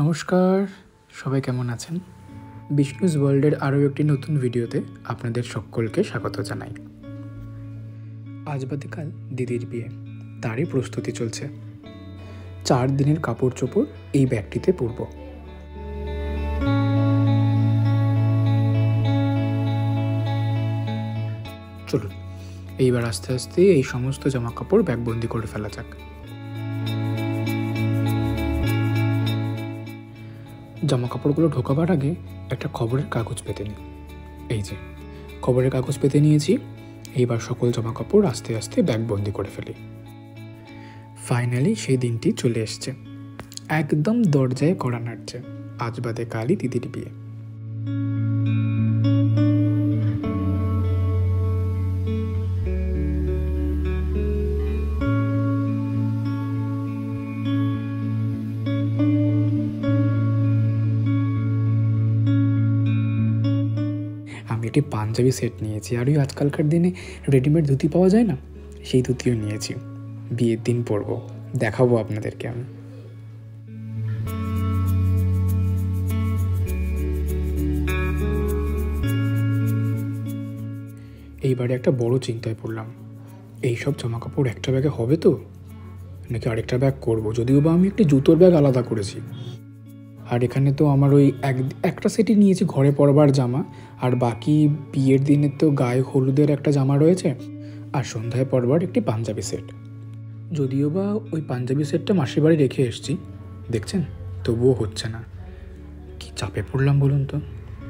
নমস্কার, সবাই কেমন আছেন? বিষ্ণুস ওয়ার্ল্ডের আরও একটি নতুন ভিডিওতে আপনাদের সকলকে স্বাগত জানাই। আজ বাদে কাল দিদির বিয়ে, তারই প্রস্তুতি চলছে। 4 দিনের কাপড় চোপড় এই ব্যাগটিতে পরব। চলুন এইবার আস্তে আস্তে এই সমস্ত জামা কাপড় ব্যাগবন্দি করে ফেলা যাক। জামা কাপড়গুলো ঢোকাবার আগে একটা খবরের কাগজ পেতে নিই। এই যে খবরের কাগজ পেতে নিয়েছি। এইবার সকল জামা কাপড় আস্তে আস্তে ব্যাগবন্দি করে ফেলি। ফাইনালি সেই দিনটি চলে এসছে, একদম দরজায় কড়া নাড়ছে। আজ বাদে কালই দিদির বিয়ে। আমি একটি পাঞ্জাবি সেট নিয়েছি, আর ওই আজকালকার দিনে রেডিমেড ধুতি পাওয়া যায় না, সেই ধুতিও নিয়েছি। বিয়ের দিন পরবো, দেখাবো আপনাদেরকে আমি। এইবারে একটা বড় চিন্তায় পড়লাম, এইসব জামা কাপড় একটা ব্যাগে হবে তো, নাকি আরেকটা ব্যাগ করবো? যদিও বা আমি একটি জুতোর ব্যাগ আলাদা করেছি। আর এখানে তো আমার ওই একটা সেটই নিয়েছি ঘরে পরবার জামা, আর বাকি বিয়ের দিনে তো গায়ে হলুদের একটা জামা রয়েছে, আর সন্ধ্যায় পরবার একটি পাঞ্জাবি সেট। যদিও বা ওই পাঞ্জাবি সেটটা মাসির বাড়ি রেখে এসেছি, দেখছেন, তবুও হচ্ছে না। কি চাপে পড়লাম বলুন তো।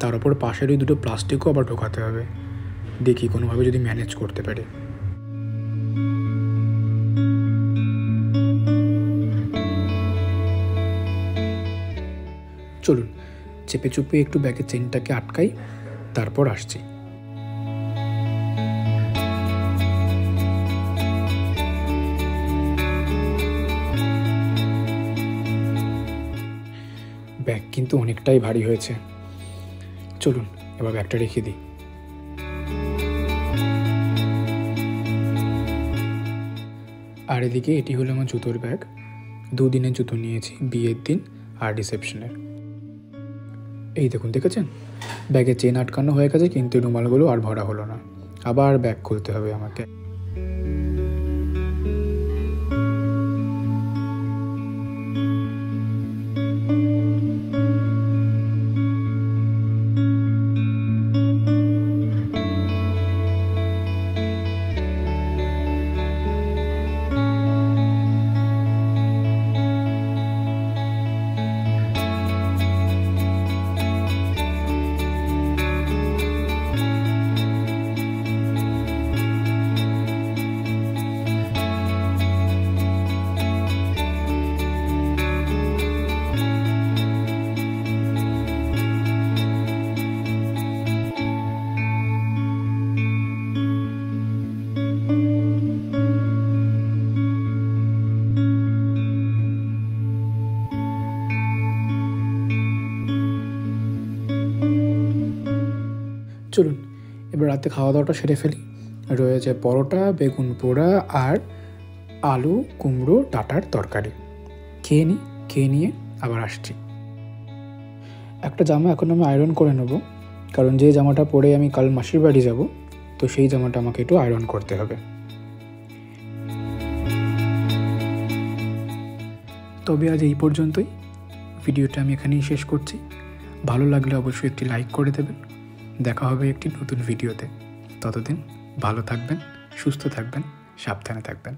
তার উপর পাশের ওই দুটো প্লাস্টিকও আবার ঢোকাতে হবে। দেখি কোনোভাবে যদি ম্যানেজ করতে পারি। চলুন চেপে চুপে একটু ব্যাগের চেনটাকে আটকাই, তারপর আসছি। ব্যাগ কিন্তু অনেকটাই ভারী হয়েছে। চলুন এবার ব্যাগটা রেখে দিই। আর এদিকে এটি হলো আমার জুতোর ব্যাগ। 2 দিনের জুতো নিয়েছি, বিয়ের দিন আর রিসেপশনের। এই দেখুন, দেখেছেন, ব্যাগে চেন আটকানো হয়ে গেছে, কিন্তু রুমালগুলো আর ভরা হলো না। আবার ব্যাগ খুলতে হবে আমাকে। চলুন এবার রাতে খাওয়া দাওয়াটা সেরে ফেলি। রয়েছে পরোটা, বেগুন পোড়া আর আলু কুমড়ো ডাঁটার তরকারি। খেয়ে নিই, খেয়ে নিয়ে আবার আসছি। একটা জামা এখন আমি আয়রন করে নেব, কারণ যে জামাটা পরে আমি কাল মাসির বাড়ি যাব, তো সেই জামাটা আমাকে একটু আয়রন করতে হবে। তবে আজ এই পর্যন্তই। ভিডিওটা আমি এখানেই শেষ করছি। ভালো লাগলে অবশ্যই একটি লাইক করে দেবেন। দেখা হবে একটি নতুন ভিডিওতে। ততদিন ভালো থাকবেন, সুস্থ থাকবেন, সাবধানে থাকবেন।